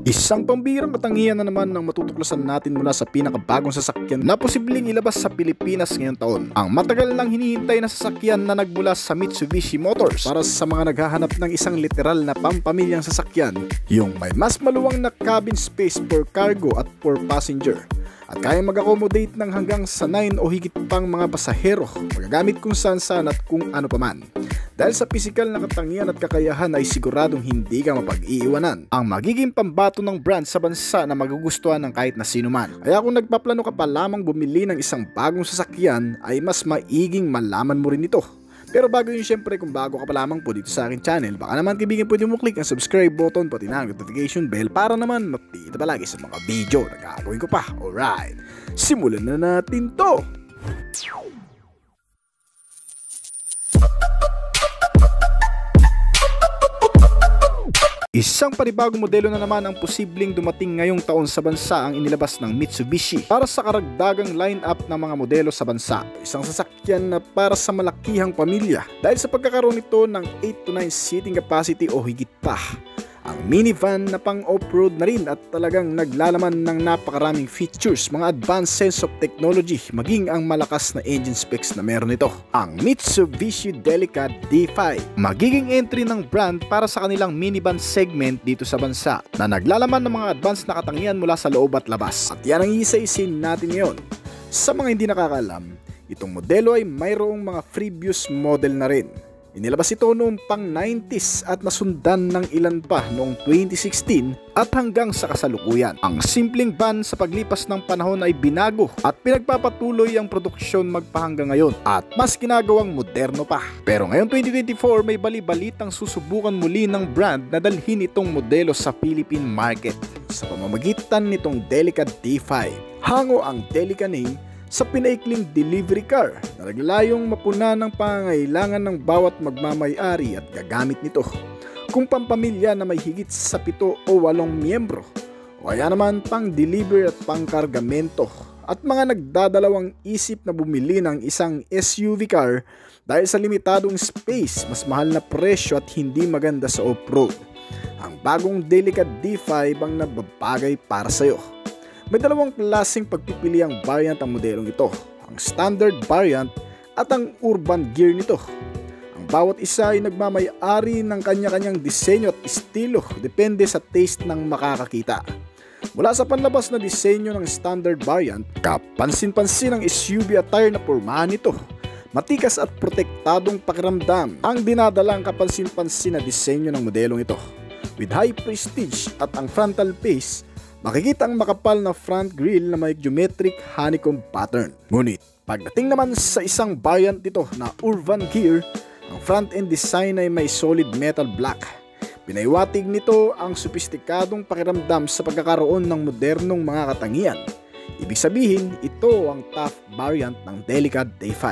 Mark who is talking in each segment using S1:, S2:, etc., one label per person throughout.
S1: Isang pambirang katangian na naman ng matutuklasan natin mula sa pinakabagong sasakyan na posibleng ilabas sa Pilipinas ngayong taon. Ang matagal nang hinihintay na sasakyan na nagmula sa Mitsubishi Motors para sa mga naghahanap ng isang literal na pampamilyang sasakyan, yung may mas maluwang na cabin space for cargo at for passenger. At kaya mag-accommodate ng hanggang sa 9 o higit pang mga pasahero, magagamit kung saan-saan at kung ano paman. Dahil sa pisikal na katangian at kakayahan ay siguradong hindi ka mapag-iiwanan. Ang magiging pambato ng brand sa bansa na magugustuhan ng kahit na sino man. Kaya kung nagpaplano ka pa lamang bumili ng isang bagong sasakyan, ay mas maiging malaman mo rin ito. Pero bago yun, syempre kung bago ka pa lamang po dito sa aking channel, baka naman kaibigan pwede mo click ang subscribe button pati na ang notification bell para naman mapita palagi sa mga video na gagawin ko pa. Alright, simulan na natin to! Isang panibagong modelo na naman ang posibleng dumating ngayong taon sa bansa ang inilabas ng Mitsubishi para sa karagdagang line-up ng mga modelo sa bansa. Isang sasakyan na para sa malakihang pamilya dahil sa pagkakaroon nito ng 8 to 9 seating capacity o higit pa. Ang minivan na pang off-road na rin at talagang naglalaman ng napakaraming features, mga advanced sense of technology, maging ang malakas na engine specs na meron ito. Ang Mitsubishi Delica D5, magiging entry ng brand para sa kanilang minivan segment dito sa bansa na naglalaman ng mga advanced na katangian mula sa loob at labas. At yan ang isa-isin natin ngayon. Sa mga hindi nakakaalam, itong modelo ay mayroong mga previous model na rin. Inilabas ito noong pang 90s at nasundan ng ilan pa noong 2016 at hanggang sa kasalukuyan. Ang simpleng van sa paglipas ng panahon ay binago at pinagpapatuloy ang produksyon magpahanggang ngayon at mas ginagawang moderno pa. Pero ngayon 2024 may bali-balitang susubukan muli ng brand na dalhin itong modelo sa Philippine market sa pamamagitan nitong Delica D5. Hango ang Delica name sa pinaikling delivery car na naglalayong mapuna ng pangangailangan ng bawat magmamay-ari at gagamit nito. Kung pampamilya na may higit sa 7 o 8 miyembro, o kaya naman pang deliver at pangkargamento, at mga nagdadalawang isip na bumili ng isang SUV car dahil sa limitadong space, mas mahal na presyo at hindi maganda sa off-road. Ang bagong Delica D5 ang nababagay para sa iyo. May dalawang klaseng pagpipili ang variant ang modelong ito, ang standard variant at ang urban gear nito. Ang bawat isa ay nagmamay-ari ng kanya-kanyang disenyo at estilo depende sa taste ng makakakita. Mula sa panlabas na disenyo ng standard variant, kapansin-pansin ang SUV attire na pormahan nito. Matikas at protektadong pakiramdam ang dinadalang kapansin-pansin na disenyo ng modelong ito. With high prestige at ang frontal face, makikita ang makapal na front grille na may geometric honeycomb pattern. Ngunit, pagdating naman sa isang variant nito na urban gear, ang front end design ay may solid metal black. Pinaiwatig nito ang sopistikadong pakiramdam sa pagkakaroon ng modernong mga katangian. Ibig sabihin, ito ang tough variant ng Delica D5.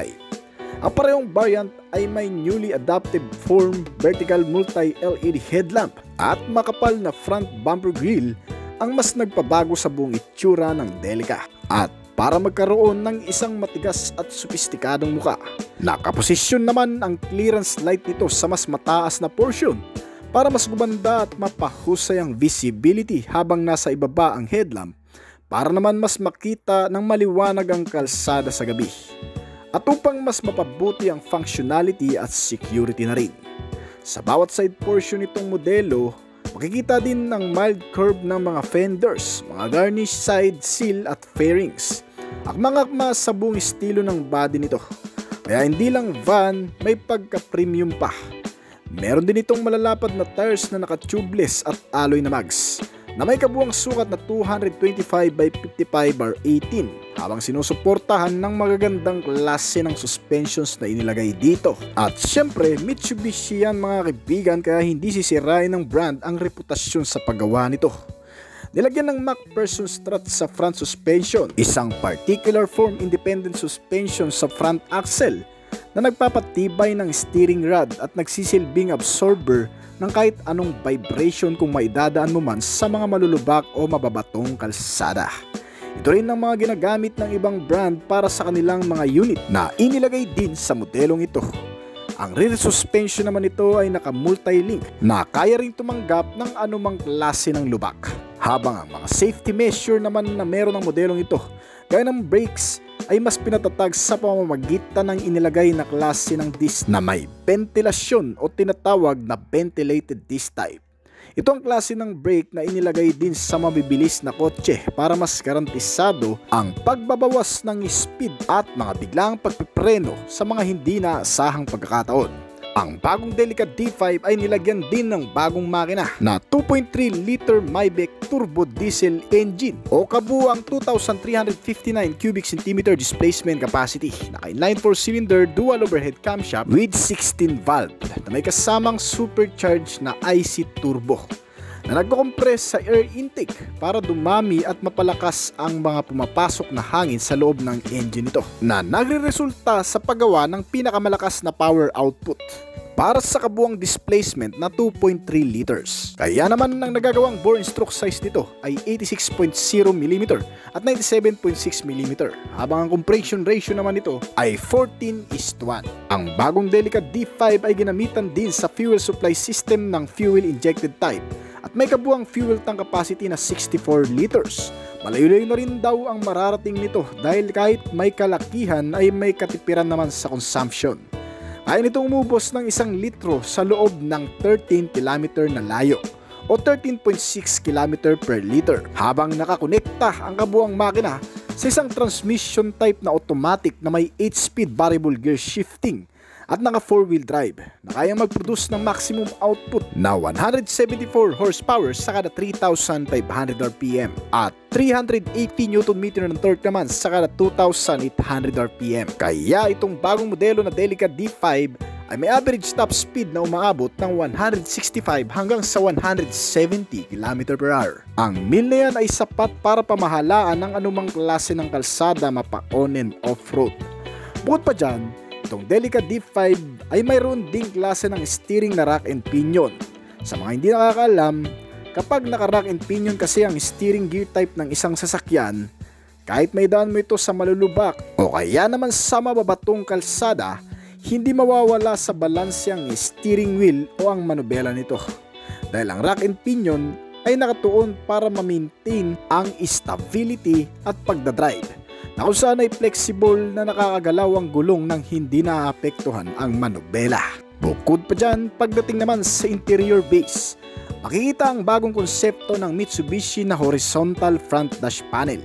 S1: Ang parehong variant ay may newly adaptive form vertical multi-LED headlamp at makapal na front bumper grille ang mas nagpabago sa buong itsura ng Delica. At para magkaroon ng isang matigas at sopistikadong muka, nakaposisyon naman ang clearance light nito sa mas mataas na portion para mas gumanda at mapahusay ang visibility habang nasa ibaba ang headlamp para naman mas makita ng maliwanag ang kalsada sa gabi. At upang mas mapabuti ang functionality at security na rin. Sa bawat side portion nitong modelo, makikita din ng mild curve ng mga fenders, mga garnish side seal at fairings. Akma-akma sa buong estilo ng body nito. Kaya hindi lang van, may pagka-premium pa. Meron din itong malalapad na tires na naka-tubeless at alloy na mags, na may kabuang sukat na 225 by 55/18 habang sinusuportahan ng magagandang klase ng suspensions na inilagay dito. At syempre, Mitsubishi yan mga kaibigan, kaya hindi sisirain ng brand ang reputasyon sa paggawa nito. Nilagyan ng MacPherson strut sa front suspension, isang particular form independent suspension sa front axle na nagpapatibay ng steering rod at nagsisilbing absorber ng kahit anong vibration kung maidadaan mo man sa mga malulubak o mababatong kalsada. Ito rin ang mga ginagamit ng ibang brand para sa kanilang mga unit na inilagay din sa modelong ito. Ang rear suspension naman nito ay naka-multi-link na kaya ring tumanggap ng anumang klase ng lubak. Habang ang mga safety measure naman na meron ng modelong ito, gaya ng brakes, ay mas pinatatag sa pamamagitan ng inilagay na klase ng disc na may ventilasyon o tinatawag na ventilated disc type. Ito ang klase ng brake na inilagay din sa mabibilis na kotse para mas garantisado ang pagbabawas ng speed at mga biglang pagpipreno sa mga hindi naasahang pagkakataon. Ang bagong Delica D5 ay nilagyan din ng bagong makina na 2.3 liter Maybach turbo diesel engine o kabuuang 2,359 cubic centimeter displacement capacity. Naka-inline 4-cylinder dual overhead camshaft with 16 valve na may kasamang supercharged na IC turbo na nagko-compress sa air intake para dumami at mapalakas ang mga pumapasok na hangin sa loob ng engine nito na nagre-resulta sa paggawa ng pinakamalakas na power output para sa kabuang displacement na 2.3 liters. Kaya naman ang nagagawang bore and stroke size nito ay 86.0 mm at 97.6 mm, habang ang compression ratio naman nito ay 14:1. Ang bagong Delica D5 ay ginamitan din sa fuel supply system ng fuel injected type at may kabuang fuel tank capacity na 64 liters. Malayo-layo na rin daw ang mararating nito dahil kahit may kalakihan ay may katipiran naman sa consumption. Kaya nitong umubos ng 1 litro sa loob ng 13 km na layo o 13.6 km per liter, habang nakakonekta ang kabuang makina sa isang transmission type na automatic na may 8-speed variable gear shifting at naka 4-wheel drive na kayang mag-produce ng maximum output na 174 horsepower sa kada 3,500 RPM at 380 Nm ng torque naman sa kada 2,800 RPM. Kaya itong bagong modelo na Delica D5 ay may average top speed na umaabot ng 165 hanggang sa 170 km/h. Ang mil na yan ay sapat para pamahalaan ng anumang klase ng kalsada mapa-on and off-road. Bukod pa dyan, itong Delica D5 ay mayroon ding klase ng steering na rack and pinion. Sa mga hindi nakakaalam, kapag naka-rack and pinion kasi ang steering gear type ng isang sasakyan, kahit may daan mo ito sa malulubak o kaya naman sa mababatong kalsada, hindi mawawala sa balanse ang steering wheel o ang manubela nito. Dahil ang rack and pinion ay nakatuon para ma-maintain ang stability at pagdadrive, na kung saan ay flexible na nakakagalaw ang gulong nang hindi naapektuhan ang manubela. Bukod pa dyan, pagdating naman sa interior base, makikita ang bagong konsepto ng Mitsubishi na horizontal front dash panel.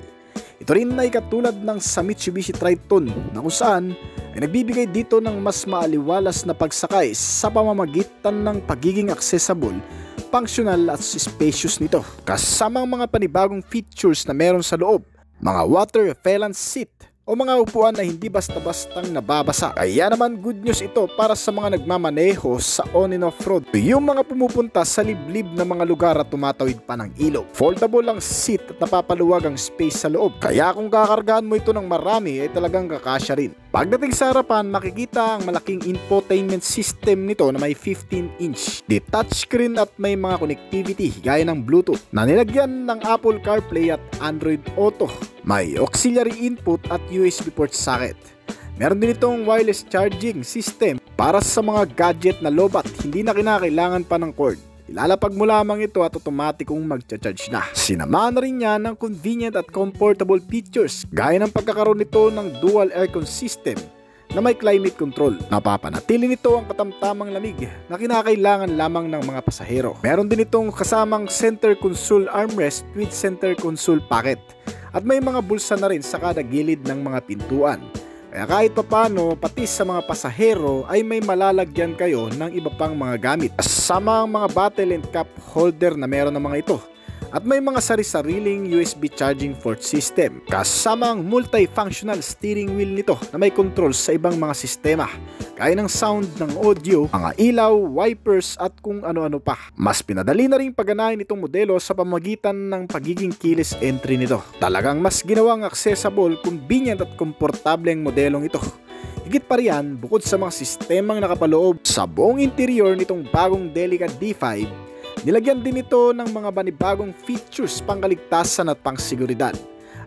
S1: Ito rin ay katulad ng sa Mitsubishi Triton na kung saan ay nagbibigay dito ng mas maaliwalas na pagsakay sa pamamagitan ng pagiging accessible, functional at spacious nito, kasama ang mga panibagong features na meron sa loob, mga water repellent seat o mga upuan na hindi basta-bastang nababasa. Kaya naman good news ito para sa mga nagmamaneho sa on and off road, yung mga pumupunta sa liblib na mga lugar at tumatawid pa ng ilog. Foldable ang seat at napapaluwag ang space sa loob, kaya kung kakargahan mo ito ng marami ay talagang kakasya rin. Pagdating sa harapan, makikita ang malaking infotainment system nito na may 15-inch di touchscreen at may mga connectivity gaya ng Bluetooth na nilagyan ng Apple CarPlay at Android Auto. May auxiliary input at USB port socket. Meron din itong wireless charging system para sa mga gadget na lobat, hindi na kinakailangan pa ng cord. Ilalapag mo lamang ito at automatikong magcha-charge na. Sinamahan na rin niya ng convenient at comfortable features gaya ng pagkakaroon nito ng dual aircon system na may climate control. Napapanatili nito ang katamtamang lamig na kinakailangan lamang ng mga pasahero. Meron din itong kasamang center console armrest with center console pocket at may mga bulsa na rin sa kada gilid ng mga pintuan. Kaya kahit papano, pati sa mga pasahero ay may malalagyan kayo ng iba pang mga gamit. Kasama ang mga bottle and cup holder na meron ng mga ito. At may mga sari-sariling USB charging port system. Kasama ang multifunctional steering wheel nito na may control sa ibang mga sistema, gaya ng sound, ng audio, mga ilaw, wipers at kung ano-ano pa. Mas pinadali na rin pagganahin itong modelo sa pamagitan ng pagiging keyless entry nito. Talagang mas ginawang accessible, convenient at komportable ang modelong ito. Higit pa riyan, bukod sa mga sistemang nakapaloob sa buong interior nitong bagong Delica D5, nilagyan din ito ng mga panibagong features pangkaligtasan at pangseguridad.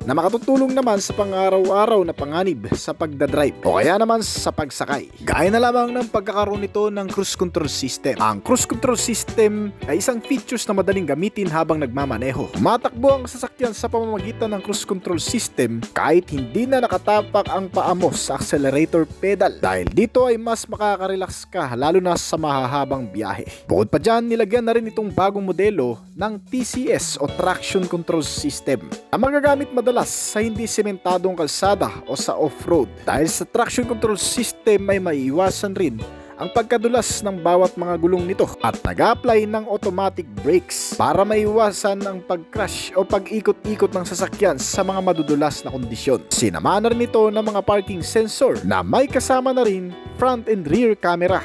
S1: na makatutulong naman sa pang-araw-araw na panganib sa pagdadrive o kaya naman sa pagsakay. Gaya na lamang ng pagkakaroon nito ng cruise control system. Ang cruise control system ay isang features na madaling gamitin habang nagmamaneho. Tumatakbo ang sasakyan sa pamamagitan ng cruise control system kahit hindi na nakatapak ang paa mo sa accelerator pedal. Dahil dito ay mas makaka-relax ka lalo na sa mahahabang biyahe. Bukod pa dyan, nilagyan na rin itong bagong modelo ng TCS o Traction Control System na magagamit madalas sa hindi sementadong kalsada o sa off-road. Dahil sa Traction Control System ay maiiwasan rin ang pagkadulas ng bawat mga gulong nito at nag-apply ng automatic brakes para maiwasan ang pag-crash o pag-ikot-ikot ng sasakyan sa mga madudulas na kondisyon. Sinama na rin ito ng mga parking sensor na may kasama na rin front and rear camera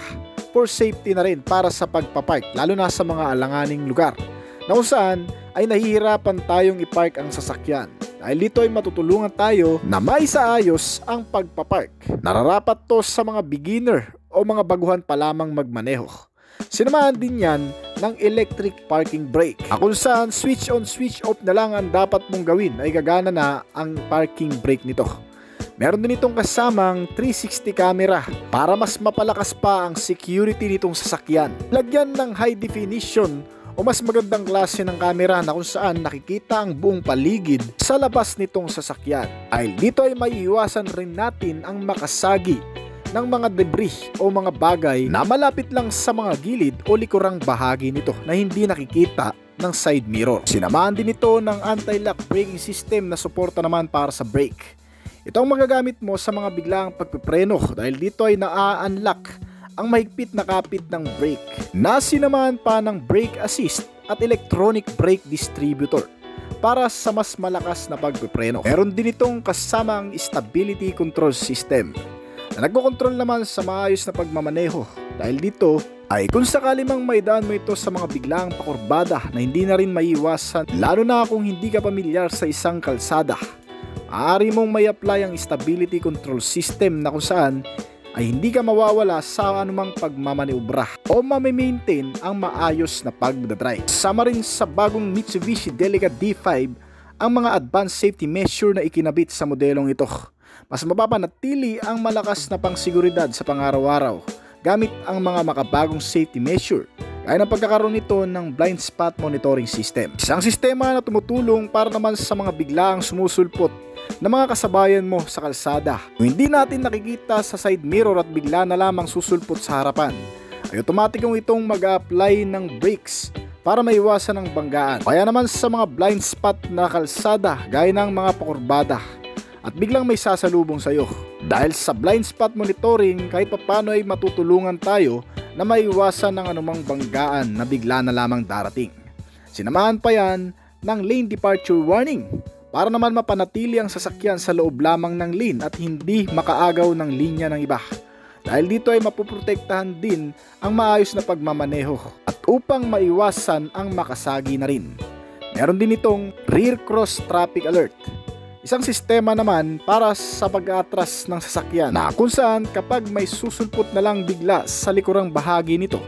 S1: for safety na rin para sa pagpapark lalo na sa mga alanganing lugar na kung saan ay nahihirapan tayong ipark ang sasakyan. Dahil dito ay matutulungan tayo na maisaayos ang pagpapark. Nararapat to sa mga beginner o mga baguhan pa lamang magmaneho. Sinamahan din yan ng electric parking brake. Kung saan switch on switch off na lang ang dapat mong gawin ay gagana na ang parking brake nito. Meron din itong kasamang 360 camera para mas mapalakas pa ang security nitong sasakyan. Lagyan ng high definition o mas magandang klase ng camera na kung saan nakikita ang buong paligid sa labas nitong sasakyan. Dahil dito ay maiiwasan rin natin ang makasagi ng mga debris o mga bagay na malapit lang sa mga gilid o likurang bahagi nito na hindi nakikita ng side mirror. Sinamahan din ito ng anti-lock braking system na suporta naman para sa brake. Ito ang magagamit mo sa mga biglaang pagpipreno dahil dito ay na-unlock ang mahigpit na kapit ng brake na sinamahan pa ng brake assist at electronic brake distributor para sa mas malakas na pagpipreno. Meron din itong kasamang stability control system na nagkokontrol naman sa maayos na pagmamaneho. Dahil dito ay kung sakali mang maidaan mo ito sa mga biglaang pakurbada na hindi na rin maiiwasan lalo na kung hindi ka pamilyar sa isang kalsada, maaari mong may apply ang stability control system na kung saan ay hindi ka mawawala sa anumang pagmamaniobra o mamimaintain ang maayos na pagdadrive. Sama rin sa bagong Mitsubishi Delica D5 ang mga advanced safety measure na ikinabit sa modelong ito. Mas mapapanatili ang malakas na pangsiguridad sa pang-araw-araw gamit ang mga makabagong safety measure gaya ng pagkakaroon nito ng blind spot monitoring system. Isang sistema na tumutulong para naman sa mga biglaang sumusulpot na mga kasabayan mo sa kalsada. Kung hindi natin nakikita sa side mirror at bigla na lamang susulpot sa harapan, ay automatikong itong mag-apply ng brakes para maiwasan ang banggaan. Kaya naman sa mga blind spot na kalsada gaya ng mga pakurbada at biglang may sasalubong sa iyo. Dahil sa blind spot monitoring, kahit papano ay matutulungan tayo na maiwasan ng anumang banggaan na bigla na lamang darating. Sinamahan pa yan ng lane departure warning para naman mapanatili ang sasakyan sa loob lamang ng lane at hindi makaagaw ng linya ng iba. Dahil dito ay mapuprotektahan din ang maayos na pagmamaneho at upang maiwasan ang makasagi na rin. Meron din itong rear cross traffic alert. Isang sistema naman para sa pag-atras ng sasakyan na kung saan kapag may susulpot na lang bigla sa likurang bahagi nito,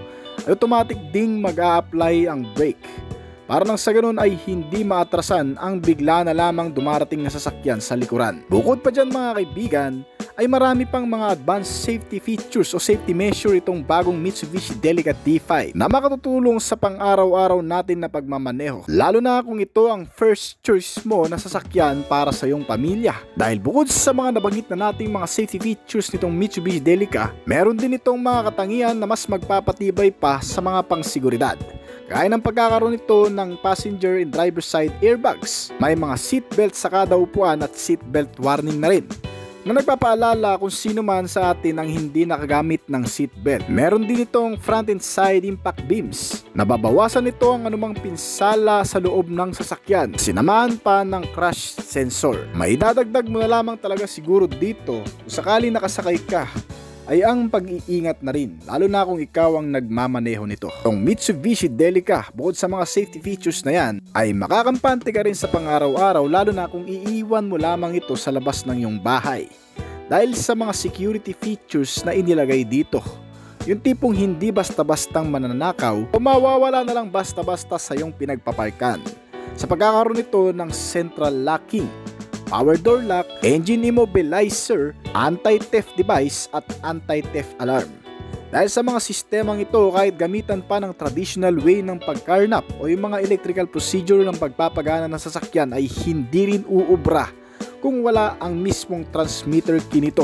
S1: ay automatic ding mag-a-apply ang brake para nang sa ganun ay hindi maatrasan ang bigla na lamang dumarating na sasakyan sa likuran. Bukod pa dyan mga kaibigan, ay marami pang mga advanced safety features o safety measure itong bagong Mitsubishi Delica D5 na makatutulong sa pang-araw-araw natin na pagmamaneho, lalo na kung ito ang first choice mo na sasakyan para sa iyong pamilya. Dahil bukod sa mga nabanggit na nating mga safety features nitong Mitsubishi Delica, meron din itong mga katangian na mas magpapatibay pa sa mga pangsiguridad. Gaya ng pagkakaroon nito ng passenger and driver side airbags, may mga seatbelt sa kada upuan at seatbelt warning na rin na nagpapaalala kung sino man sa atin ang hindi nakagamit ng seatbelt. Meron din itong front and side impact beams. Nababawasan ito ang anumang pinsala sa loob ng sasakyan. Sinamahan pa ng crash sensor. May dadagdag mo na lamang talaga siguro dito kung sakali nakasakay ka ay ang pag-iingat na rin, lalo na kung ikaw ang nagmamaneho nito. Ang Mitsubishi Delica, bukod sa mga safety features na yan, ay makakampante ka rin sa pang-araw-araw, lalo na kung iiwan mo lamang ito sa labas ng iyong bahay. Dahil sa mga security features na inilagay dito, yung tipong hindi basta-bastang mananakaw o mawawala na lang basta-basta sa iyong pinagpaparkan. Sa pagkakaroon nito ng central locking, power door lock, engine immobilizer, anti-theft device at anti-theft alarm. Dahil sa mga sistemang ito, kahit gamitan pa ng traditional way ng pagkarnap o yung mga electrical procedure ng pagpapagana ng sasakyan ay hindi rin uubra kung wala ang mismong transmitter key nito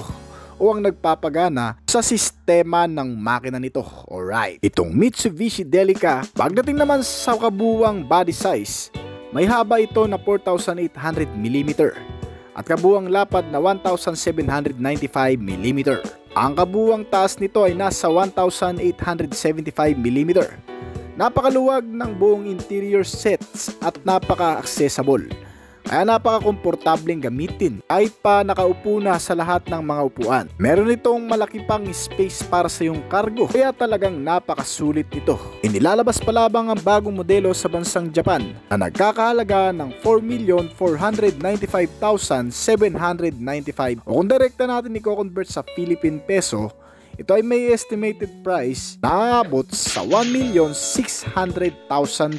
S1: o ang nagpapagana sa sistema ng makina nito. Alright, itong Mitsubishi Delica, pagdating naman sa kabuuang body size, may haba ito na 4,800mm at kabuuang lapad na 1,795mm. Ang kabuuang taas nito ay nasa 1,875mm. Napakaluwag ng buong interior sets at napaka-accessible. Kaya napaka-komportableng gamitin kahit pa nakaupo na sa lahat ng mga upuan. Meron itong malaki pang space para sa iyong cargo, kaya talagang napakasulit nito. Inilalabas pa labang ang bagong modelo sa bansang Japan na nagkakahalaga ng 4,495,795 o kung direkta natin i-convert sa Philippine peso, ito ay may estimated price na aabot sa 1,600,000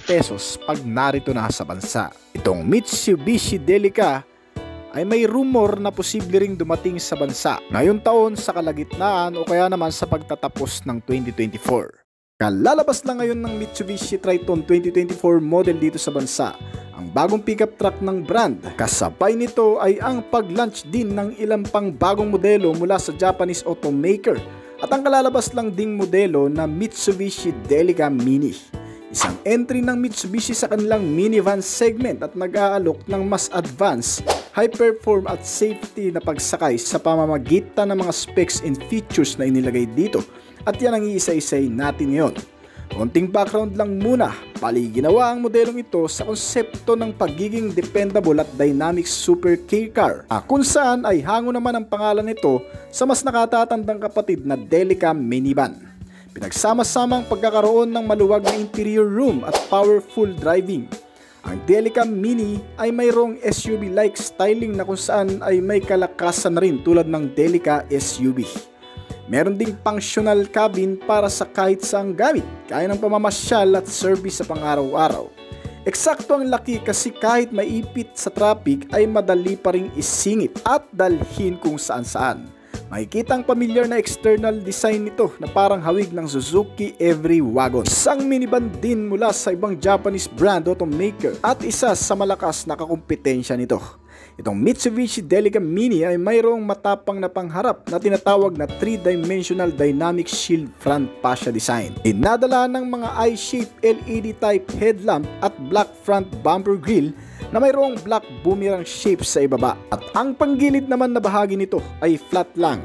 S1: pesos pag narito na sa bansa. Itong Mitsubishi Delica ay may rumor na posible ring dumating sa bansa ngayong taon sa kalagitnaan o kaya naman sa pagtatapos ng 2024. Kalalabas lang ngayon ng Mitsubishi Triton 2024 model dito sa bansa, ang bagong pickup truck ng brand. Kasabay nito ay ang pag-launch din ng ilang pang bagong modelo mula sa Japanese automaker at ang kalalabas lang ding modelo na Mitsubishi Delica Mini. Isang entry ng Mitsubishi sa kanilang minivan segment at nag-aalok ng mas advanced, high-perform at safety na pagsakay sa pamamagitan ng mga specs and features na inilagay dito. At yan ang iisa-isay natin ngayon. Konting background lang muna, bali ginawa ang modelong ito sa konsepto ng pagiging dependable at dynamic super K-car, kung saan ay hango naman ang pangalan nito sa mas nakatatandang kapatid na Delica minivan. Pinagsama-sama ang pagkakaroon ng maluwag na interior room at powerful driving. Ang Delica Mini ay mayroong SUV-like styling na kung saan ay may kalakasan na rin tulad ng Delica SUV. Meron ding functional cabin para sa kahit saang gamit, kaya ng pamamasyal at service sa pang-araw-araw. Eksakto ang laki kasi kahit maipit sa traffic ay madali pa ring isingit at dalhin kung saan-saan. Makikita ang pamilyar na external design nito na parang hawig ng Suzuki Every Wagon. Isang minivan din mula sa ibang Japanese brand automaker at isa sa malakas na kakumpetensya nito. Itong Mitsubishi Delica Mini ay mayroong matapang na pangharap na tinatawag na 3-dimensional dynamic shield front fascia design. Dinadala ng mga I-shaped LED type headlamp at black front bumper grille na mayroong black boomerang shape sa ibaba. At ang panggilid naman na bahagi nito ay flat lang.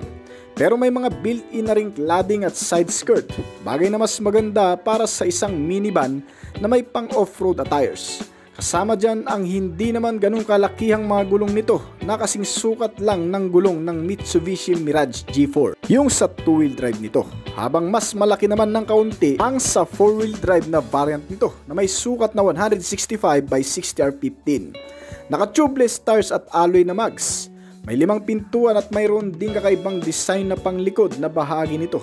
S1: Pero may mga built-in na ring cladding at side skirt, bagay na mas maganda para sa isang minivan na may pang off-road attires. Kasama dyan ang hindi naman ganung kalakihang mga gulong nito na kasing sukat lang ng gulong ng Mitsubishi Mirage G4, yung sa 2-wheel drive nito. Habang mas malaki naman ng kaunti ang sa 4-wheel drive na variant nito na may sukat na 165 by 60 R15. Naka-tubeless tires at alloy na mags. May 5 pintuan at mayroon ding kakaibang design na panglikod na bahagi nito.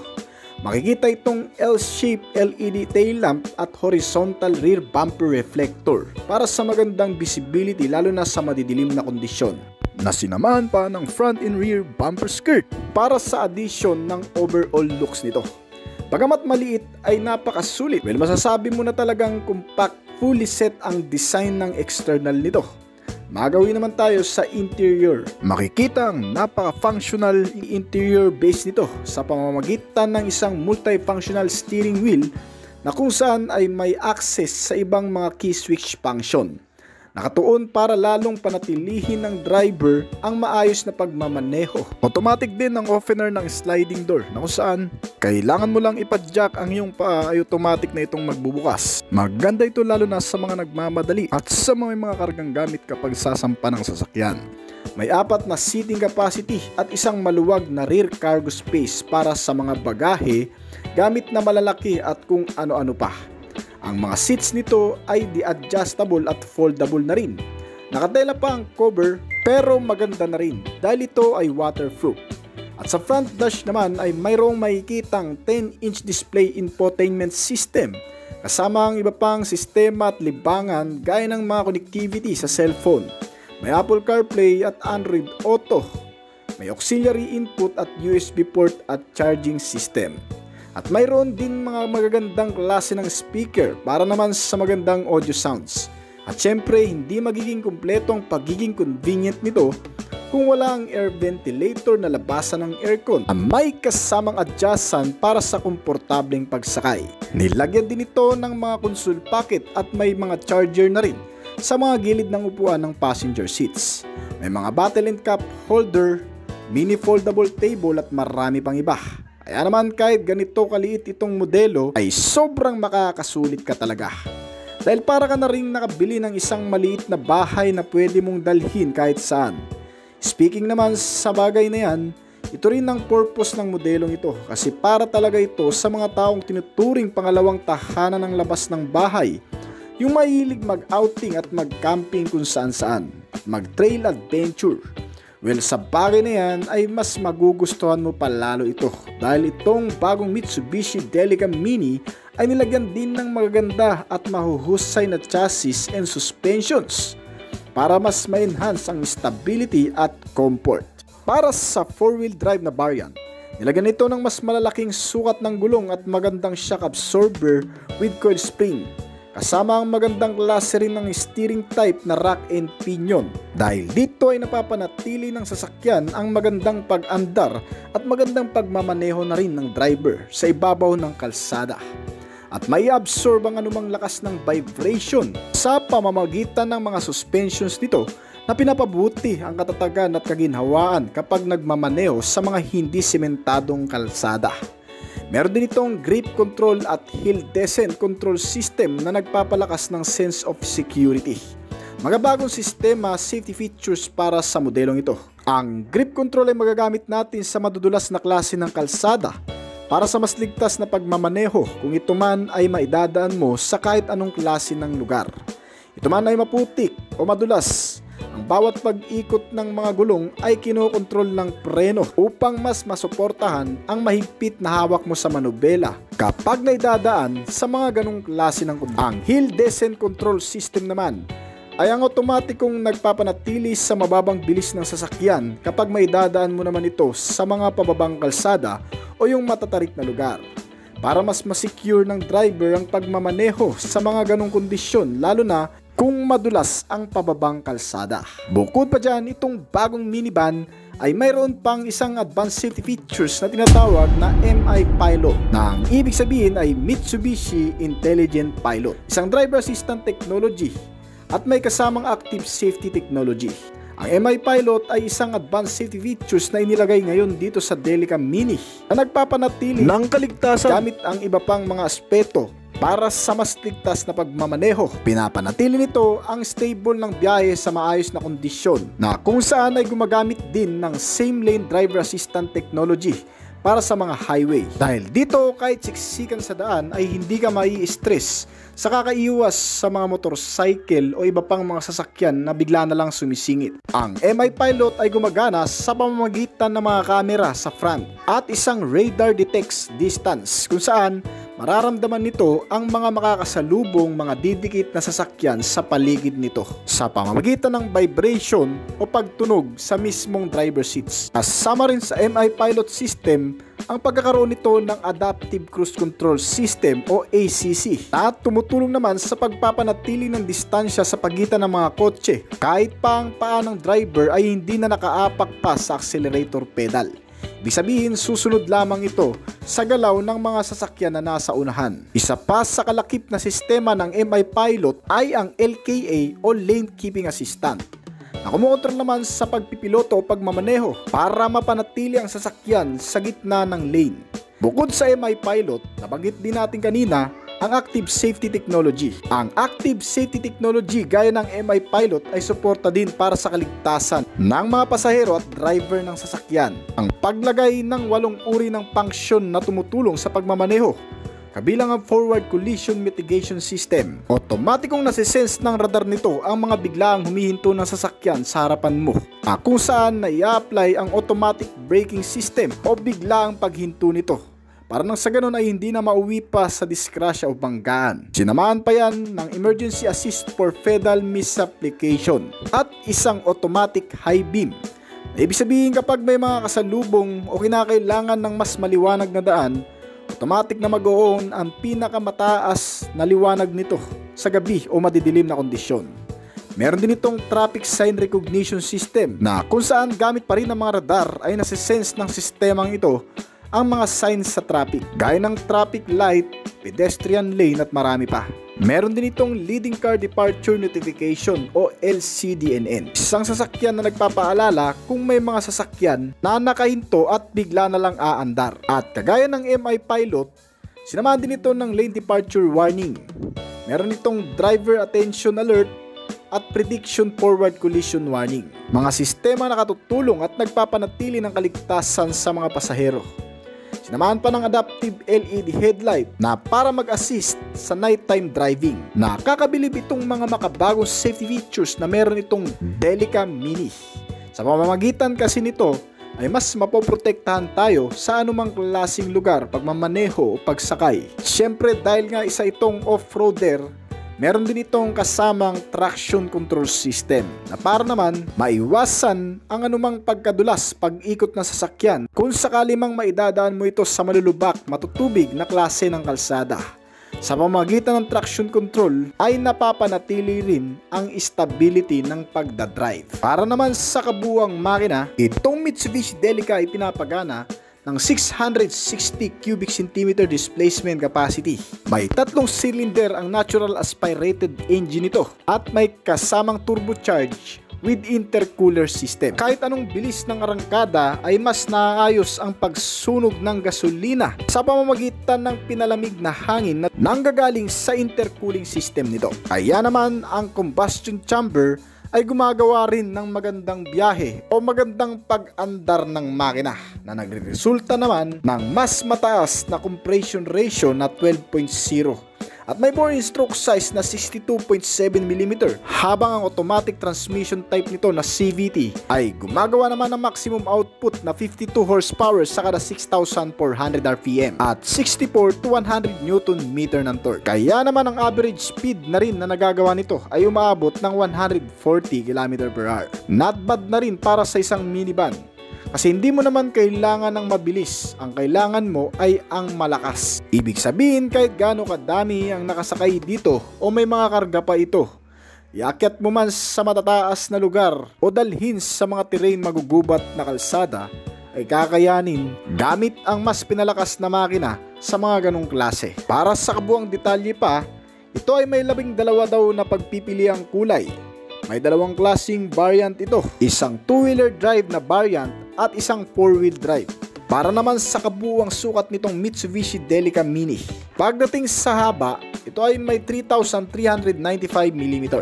S1: Makikita itong L-shaped LED tail lamp at horizontal rear bumper reflector para sa magandang visibility lalo na sa madidilim na kondisyon. Nasinamahan pa ng front and rear bumper skirt para sa addition ng overall looks nito. Bagamat maliit ay napakasulit. Well, masasabi mo na talagang compact, fully set ang design ng external nito. Magawin naman tayo sa interior. Makikita ang napaka-functional interior base nito sa pamamagitan ng isang multifunctional steering wheel na kung saan ay may access sa ibang mga key switch function. Nakatuon para lalong panatilihin ng driver ang maayos na pagmamaneho. Automatic din ang opener ng sliding door na kung saan kailangan mo lang ipadjack ang iyong paa ay automatic na itong magbubukas. Maganda ito lalo na sa mga nagmamadali at sa mga kargang gamit kapag sasampa ng sasakyan. May 4 na seating capacity at isang maluwag na rear cargo space para sa mga bagahe, gamit na malalaki at kung ano-ano pa. Ang mga seats nito ay di-adjustable at foldable na rin. Nakatela pa ang cover pero maganda na rin dahil ito ay waterproof. At sa front dash naman ay mayroong makikitang 10-inch display infotainment system kasama ang iba pang sistema at libangan gaya ng mga connectivity sa cellphone. May Apple CarPlay at Android Auto. May auxiliary input at USB port at charging system. At mayroon din mga magagandang klase ng speaker para naman sa magandang audio sounds. At syempre, hindi magiging kumpleto ang pagiging convenient nito kung wala ang air ventilator na labasan ng aircon na may kasamang adjustan para sa komportableng pagsakay. Nilagyan din ito ng mga console pocket at may mga charger na rin sa mga gilid ng upuan ng passenger seats. May mga bottle and cup holder, mini foldable table at marami pang iba. Kaya naman kahit ganito kaliit itong modelo ay sobrang makakasulit ka talaga. Dahil para ka na ring nakabili ng isang maliit na bahay na pwede mong dalhin kahit saan. Speaking naman sa bagay na yan, ito rin ang purpose ng modelong ito kasi para talaga ito sa mga taong tinuturing pangalawang tahanan ng labas ng bahay, yung mahilig mag-outing at mag-camping kung saan-saan at mag-trail adventure. Well, sa bagay na yan ay mas magugustuhan mo pa lalo ito dahil itong bagong Mitsubishi Delica Mini ay nilagyan din ng magaganda at mahuhusay na chassis and suspensions para mas ma-enhance ang stability at comfort. Para sa 4-wheel drive na variant, nilagyan ito ng mas malalaking sukat ng gulong at magandang shock absorber with coil spring. Kasama ang magandang klase rin ng steering type na rack and pinion. Dahil dito ay napapanatili ng sasakyan ang magandang pag-andar at magandang pagmamaneho na rin ng driver sa ibabaw ng kalsada. At may absorb ang anumang lakas ng vibration sa pamamagitan ng mga suspensions nito na pinapabuti ang katatagan at kaginhawaan kapag nagmamaneho sa mga hindi sementadong kalsada. Meron din itong grip control at hill descent control system na nagpapalakas ng sense of security. Mga bagong sistema safety features para sa modelong ito. Ang grip control ay magagamit natin sa madudulas na klase ng kalsada para sa mas ligtas na pagmamaneho kung ito man ay maidadaan mo sa kahit anong klase ng lugar. Ito man ay maputik o madulas, ang bawat pag-ikot ng mga gulong ay kinokontrol ng preno upang mas masuportahan ang mahigpit na hawak mo sa manubela kapag naidadaan sa mga ganong klase ng kondisyon. Ang hill descent control system naman ay ang otomatikong nagpapanatili sa mababang bilis ng sasakyan kapag maidadaan mo naman ito sa mga pababang kalsada o yung matatarik na lugar para mas masecure ng driver ang pagmamaneho sa mga ganong kondisyon lalo na kung madulas ang pababang kalsada. Bukod pa dyan, itong bagong minivan ay mayroon pang isang advanced safety features na tinatawag na MI Pilot na ang ibig sabihin ay Mitsubishi Intelligent Pilot, isang driver assistant technology at may kasamang active safety technology. Ang MI Pilot ay isang advanced safety features na inilagay ngayon dito sa Delica Mini na nagpapanatili ng kaligtasan gamit ang iba pang mga aspeto para sa mas ligtas na pagmamaneho. Pinapanatili nito ang stable ng biyahe sa maayos na kondisyon na kung saan ay gumagamit din ng same lane driver assistant technology para sa mga highway. Dahil dito kahit siksikan sa daan ay hindi ka mai-stress sa kakaiwas sa mga motorcycle o iba pang mga sasakyan na bigla na lang sumisingit. Ang MI Pilot ay gumagana sa pamamagitan ng mga kamera sa front at isang radar detects distance kung saan mararamdaman nito ang mga makakasalubong mga didikit na sasakyan sa paligid nito sa pamamagitan ng vibration o pagtunog sa mismong driver seats. Kasama rin sa MI Pilot system ang pagkakaroon nito ng Adaptive Cruise Control System o ACC at tumutulong naman sa pagpapanatili ng distansya sa pagitan ng mga kotse kahit pa ang paa ng driver ay hindi na nakaapak pa sa accelerator pedal. Ibig sabihin, susunod lamang ito sa galaw ng mga sasakyan na nasa unahan. Isa pa sa kalakip na sistema ng MI Pilot ay ang LKA o Lane Keeping Assistant na kumukontrol naman sa pagpipiloto o pagmamaneho para mapanatili ang sasakyan sa gitna ng lane. Bukod sa MI Pilot, nabanggit din natin kanina ang Active Safety Technology. Ang Active Safety Technology gaya ng MI Pilot ay suporta din para sa kaligtasan ng mga pasahero at driver ng sasakyan. Ang paglagay ng 8 uri ng pangsyon na tumutulong sa pagmamaneho, kabilang ang Forward Collision Mitigation System. Otomatikong nasisense ng radar nito ang mga biglaang humihinto ng sasakyan sa harapan mo, kung saan na i-apply ang Automatic Braking System o biglaang paghinto nito para nang sa ganun ay hindi na mauwi pa sa disgrasya o banggaan. Sinamahan pa yan ng emergency assist for fatal misapplication at isang automatic high beam. Ibig sabihin kapag may mga kasalubong o kinakailangan ng mas maliwanag na daan, automatic na mag-o-on ang pinakamataas na liwanag nito sa gabi o madidilim na kondisyon. Meron din itong traffic sign recognition system na kung saan gamit pa rin ng mga radar ay nasisense ng sistemang ito ang mga signs sa traffic gaya ng traffic light, pedestrian lane at marami pa. Meron din itong leading car departure notification o LCDNN. Isang sasakyan na nagpapaalala kung may mga sasakyan na nakahinto at bigla na lang aandar. At kagaya ng MI Pilot, sinamahan din ito ng lane departure warning. Meron itong driver attention alert at prediction forward collision warning. Mga sistema na katutulong at nagpapanatili ng kaligtasan sa mga pasahero. Sinamahan pa ng adaptive LED headlight na para mag-assist sa nighttime driving. Nakakabilib itong mga makabagong safety features na meron itong Delica Mini. Sa pamamagitan kasi nito ay mas mapoprotektahan tayo sa anumang klaseng lugar pagmamaneho o pagsakay. Siyempre dahil nga isa itong off-roader, meron din itong kasamang traction control system na para naman maiwasan ang anumang pagkadulas pag-ikot ng sasakyan kung sakali mang maidadaan mo ito sa malulubak, matutubig na klase ng kalsada. Sa pamamagitan ng traction control ay napapanatili rin ang stability ng pagdadrive. Para naman sa kabuuang makina, itong Mitsubishi Delica ay pinapagana ng 660 cubic centimeter displacement capacity. May 3 cylinder ang natural aspirated engine nito at may kasamang turbocharge with intercooler system. Kahit anong bilis ng arangkada ay mas naayos ang pagsunog ng gasolina sa pamamagitan ng pinalamig na hangin na nanggagaling sa intercooling system nito. Kaya naman ang combustion chamber ay gumagawa rin ng magandang biyahe o magandang pag-andar ng makina na nagresulta naman ng mas mataas na compression ratio na 12.0 at may bore stroke size na 62.7mm habang ang automatic transmission type nito na CVT ay gumagawa naman ng maximum output na 52 horsepower sa kada 6,400 RPM at 64 to 100 Nm ng torque. Kaya naman ang average speed na rin na nagagawa nito ay umaabot ng 140 km/h. Not bad na rin para sa isang minivan. Kasi hindi mo naman kailangan ng mabilis, ang kailangan mo ay ang malakas. Ibig sabihin kahit gaano kadami ang nakasakay dito o may mga karga pa ito, iakyat mo man sa matataas na lugar o dalhin sa mga terrain magugubat na kalsada, ay kakayanin gamit ang mas pinalakas na makina sa mga ganong klase. Para sa kabuang detalye pa, ito ay may 12 daw na pagpipiliang kulay. May 2 klaseng variant ito, isang 2-wheeler drive na variant at isang 4-wheel drive. Para naman sa kabuuang sukat nitong Mitsubishi Delica Mini, pagdating sa haba, ito ay may 3,395mm.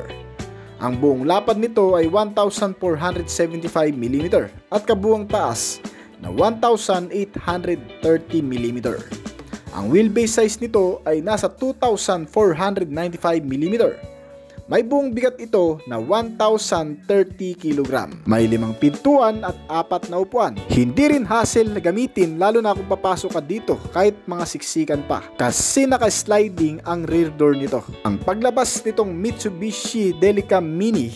S1: Ang buong lapad nito ay 1,475mm at kabuuang taas na 1,830mm. Ang wheelbase size nito ay nasa 2,495mm. May buong bigat ito na 1,030 kg. May 5 pintuan at 4 na upuan. Hindi rin hassle na gamitin lalo na kung papasok ka dito kahit mga siksikan pa. Kasi naka-sliding ang rear door nito. Ang paglabas nitong Mitsubishi Delica Mini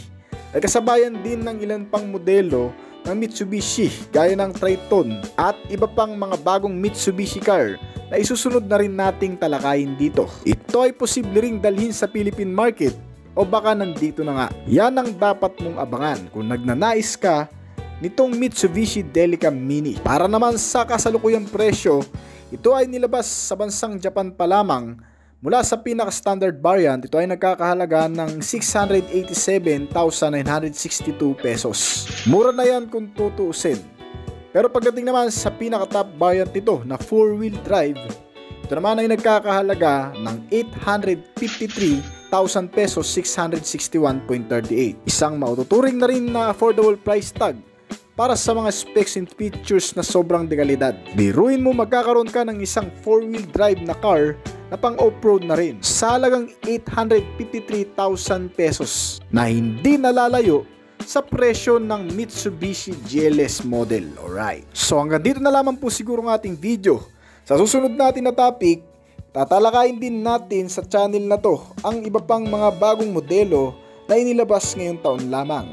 S1: ay kasabayan din ng ilan pang modelo ng Mitsubishi gaya ng Triton at iba pang mga bagong Mitsubishi car na isusunod na rin nating talakayin dito. Ito ay posible ring dalhin sa Philippine market o baka nandito na nga. Yan ang dapat mong abangan kung nagnanais ka nitong Mitsubishi Delica Mini. Para naman sa kasalukuyang presyo, ito ay nilabas sa bansang Japan pa lamang. Mula sa pinaka-standard variant, ito ay nagkakahalaga ng 687,962 pesos. Mura na yan kung tutuusin. Pero pagdating naman sa pinaka-top variant nito na 4-wheel drive, ito naman ay nagkakahalaga ng 853,000 pesos, 661.38. Isang maututuring na rin na affordable price tag para sa mga specs and features na sobrang dekalidad. Biruin mo magkakaroon ka ng isang 4-wheel drive na car na pang off-road na rin sa halagang 853,000 pesos na hindi nalalayo sa presyo ng Mitsubishi GLS model. Alright. So hanggang dito na lamang po siguro ng ating video. Sa susunod natin na topic, tatalakayin din natin sa channel na to ang iba pang mga bagong modelo na inilabas ngayong taon lamang.